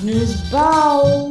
News bowl.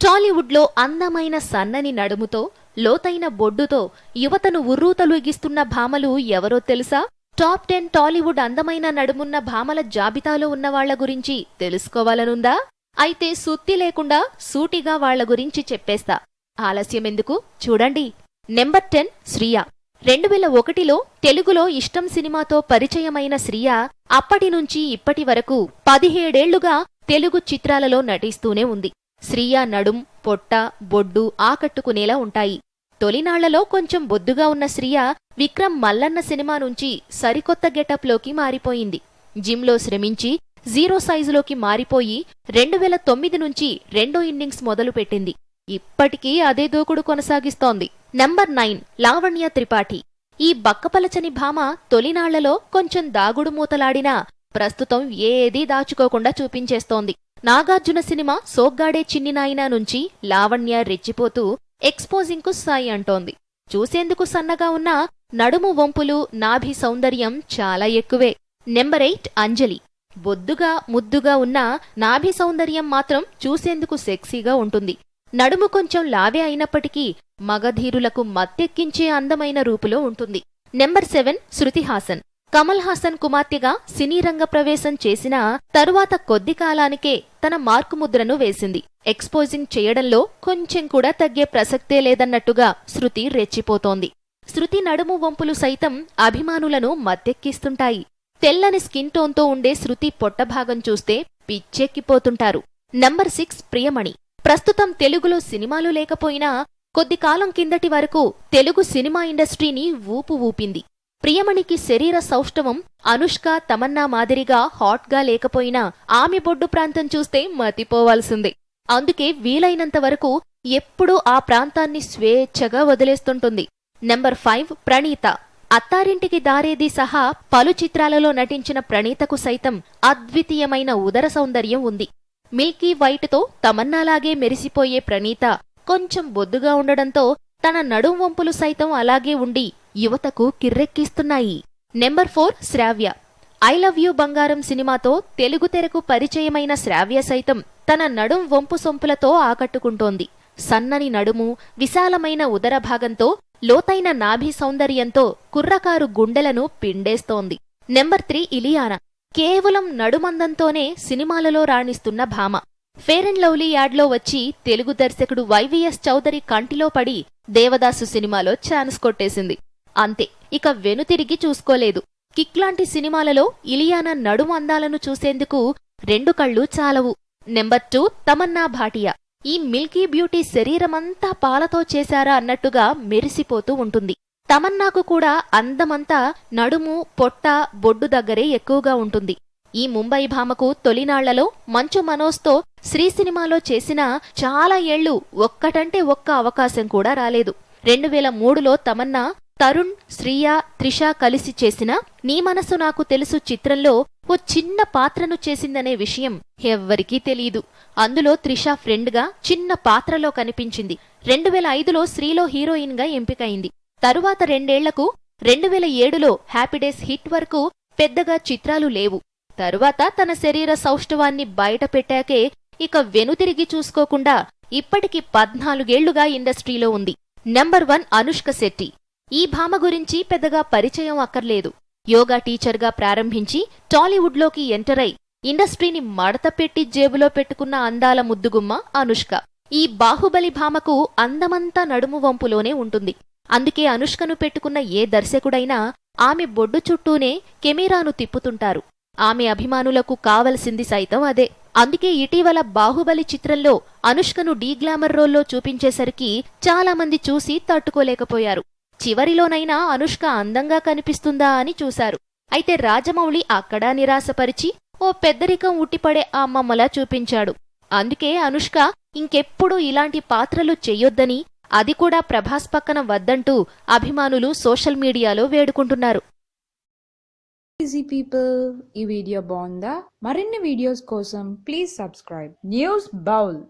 Tollywood లో అందమైన సన్నని నడుముతో లోతైన బొడ్డుతో యువతను ఉర్రూతలూగిస్తున్న భామలు ఎవరో తెలుసా? టాప్ 10 టాలీవుడ్ అందమైన నడుమున్న భామల జాబితాలో ఉన్న వాళ్ల గురించి తెలుసుకోవాలనుందా? అయితే సుత్తి లేకుండా సూటిగా వాళ్ల గురించి చెప్పేస్తా. ఆలస్యమెందుకు, చూడండి. నెంబర్ 10 శ్రియా. 2001లో తెలుగులో ఇష్టం సినిమాతో పరిచయమైన శ్రియా అప్పటినుంచి ఇప్పటి వరకు 17 ఏళ్లుగా తెలుగు చిత్రాలలో నటిస్తూనే ఉంది. శ్రియా నడుం, పొట్ట, బొడ్డు ఆకట్టుకునేలా ఉంటాయి. తొలినాళ్లలో కొంచెం బొద్దుగా ఉన్న శ్రియా విక్రమ్ మల్లన్న సినిమా నుంచి సరికొత్త గెటప్లోకి మారిపోయింది. జిమ్లో శ్రమించి జీరో సైజులోకి మారిపోయి 2009 నుంచి రెండో ఇన్నింగ్స్ మొదలుపెట్టింది. ఇప్పటికీ అదే దూకుడు కొనసాగిస్తోంది. నంబర్ 9 లావణ్య త్రిపాఠి. ఈ బక్కపలచని భామ తొలినాళ్లలో కొంచెం దాగుడు మూతలాడినా ప్రస్తుతం ఏదీ దాచుకోకుండా చూపించేస్తోంది. నాగార్జున సినిమా సోగ్గాడే చిన్ని నాయనా నుంచి లావణ్య రెచ్చిపోతూ ఎక్స్పోజింగ్ కు సాయి అంటోంది. చూసేందుకు సన్నగా ఉన్న నడుము వంపులు, నాభి సౌందర్యం చాలా ఎక్కువే. నెంబర్ 8 అంజలి. బొద్దుగా ముద్దుగా ఉన్న నాభి సౌందర్యం మాత్రం చూసేందుకు సెక్సీగా ఉంటుంది. నడుము కొంచెం లావే అయినప్పటికీ మగధీరులకు మత్తెక్కించే అందమైన రూపులో ఉంటుంది. నెంబర్ 7 శృతి హాసన్. కమల్ హాసన్ కుమార్తెగా సినీ రంగ ప్రవేశం చేసిన తరువాత కొద్ది కాలానికే తన మార్కుముద్రను వేసింది. ఎక్స్పోజింగ్ చేయడంలో కొంచెం కూడా తగ్గే ప్రసక్తే లేదన్నట్టుగా శృతి రెచ్చిపోతోంది. శృతి నడుము వంపులు సైతం అభిమానులను మత్తెక్కిస్తుంటాయి. తెల్లని స్కిన్ టోన్తో ఉండే శృతి పొట్టభాగం చూస్తే పిచ్చెక్కిపోతుంటారు. నంబర్ 6 ప్రియమణి. ప్రస్తుతం తెలుగులో సినిమాలు లేకపోయినా కొద్ది కాలం కిందటి వరకు తెలుగు సినిమా ఇండస్ట్రీని ఊపు ఊపింది. ప్రియమణికి శరీర సౌష్ఠవం అనుష్క, తమన్నా మాదిరిగా హాట్గా లేకపోయినా ఆమె బొడ్డు ప్రాంతం చూస్తే మతిపోవాల్సిందే. అందుకే వీలైనంత వరకు ఎప్పుడూ ఆ ప్రాంతాన్ని స్వేచ్ఛగా వదిలేస్తుంటుంది. నెంబర్ 5 ప్రణీత. అత్తారింటికి దారేది సహా పలు చిత్రాలలో నటించిన ప్రణీతకు సైతం అద్వితీయమైన ఉదర సౌందర్యం ఉంది. మిల్కీ వైట్తో తమన్నాలాగే మెరిసిపోయే ప్రణీత కొంచెం బొద్దుగా ఉండడంతో తన నడుం వంపులు సైతం అలాగే ఉండి యువతకు కిర్రెక్కిస్తున్నాయి. Number 4 Shravya. I love you Bangaram సినిమాతో తెలుగు తెరకు పరిచయమైన శ్రావ్య సైతం తన నడుం వంపు సొంపులతో ఆకట్టుకుంటోంది. సన్నని నడుము, విశాలమైన ఉదర భాగంతో, లోతైన నాభి సౌందర్యంతో కుర్రకారు గుండెలను పిండేస్తోంది. నెంబర్ 3 ఇలియానా. కేవలం నడుమందంతోనే సినిమాలలో రాణిస్తున్న భామ. ఫేర్ అండ్ లవ్లీ యాడ్లో వచ్చి తెలుగు దర్శకుడు వైవీఎస్ చౌదరి కంటిలో పడి దేవదాసు సినిమాలో ఛాన్స్ కొట్టేసింది. అంతే, ఇక వెనుతిరిగి చూసుకోలేదు. కిక్ లాంటి సినిమాలలో ఇలియానా నడుము అందాలను చూసేందుకు 2 కళ్ళు చాలవు. నెంబర్ 2 తమన్నా భాటియా. ఈ మిల్కీ బ్యూటీ శరీరమంతా పాలతో చేశారా అన్నట్టుగా మెరిసిపోతూ ఉంటుంది. తమన్నాకు కూడా అందమంతా నడుము, పొట్ట, బొడ్డు దగ్గరే ఎక్కువగా ఉంటుంది. ఈ ముంబై భామకు తొలినాళ్లలో మంచు మనోజ్తో శ్రీ సినిమాలో చేసినా చాలా ఏళ్లు ఒక్కటంటే ఒక్క అవకాశం కూడా రాలేదు. 2003లో తమన్నా తరుణ్, శ్రియా, త్రిష కలిసి చేసిన నీ మనసు నాకు తెలుసు చిత్రంలో ఓ చిన్న పాత్రను చేసిందనే విషయం ఎవ్వరికీ తెలీదు. అందులో త్రిష ఫ్రెండ్గా చిన్న పాత్రలో కనిపించింది. 2005లో శ్రీలో హీరోయిన్గా ఎంపికైంది. తరువాత 2 ఏళ్లకు 2007లో హ్యాపీడేస్ హిట్ వరకు పెద్దగా చిత్రాలు లేవు. తరువాత తన శరీర సౌష్ఠవాన్ని బయట పెట్టాకే ఇక వెనుతిరిగి చూసుకోకుండా ఇప్పటికి 14 ఏళ్లుగా ఇండస్ట్రీలో ఉంది. నెంబర్ 1 అనుష్క శెట్టి. ఈ భామ గురించి పెద్దగా పరిచయం అక్కర్లేదు. యోగా టీచర్గా ప్రారంభించి టాలీవుడ్లోకి ఎంటర్ అయి ఇండస్ట్రీని మడత పెట్టి జేబులో పెట్టుకున్న అందాల ముద్దుగుమ్మ అనుష్క. ఈ బాహుబలి భామకు అందమంతా నడుము వంపులోనే ఉంటుంది. అందుకే అనుష్కను పెట్టుకున్న ఏ దర్శకుడైనా ఆమె బొడ్డు చుట్టూనే కెమెరాను తిప్పుతుంటారు. ఆమె అభిమానులకు కావలసింది సైతం అదే. అందుకే ఇటీవల బాహుబలి చిత్రంలో అనుష్కను డీగ్లామర్ రోల్లో చూపించేసరికి చాలామంది చూసి తట్టుకోలేకపోయారు. చివరిలోనైనా అనుష్క అందంగా కనిపిస్తుందా అని చూశారు. అయితే రాజమౌళి అక్కడా నిరాశపరిచి ఓ పెద్దరికం ఉట్టిపడే అమ్మమ్మలా చూపించాడు. అందుకే అనుష్క ఇంకెప్పుడూ ఇలాంటి పాత్రలు చెయ్యొద్దని, అది కూడా ప్రభాస్ పక్కన వద్దంటూ అభిమానులు సోషల్ మీడియాలో వేడుకుంటున్నారు. ఈజీ పీపుల్, ఈ వీడియో బాగుందా? మరిన్ని వీడియోస్ కోసం ప్లీజ్ సబ్స్క్రైబ్ న్యూస్ బౌల్.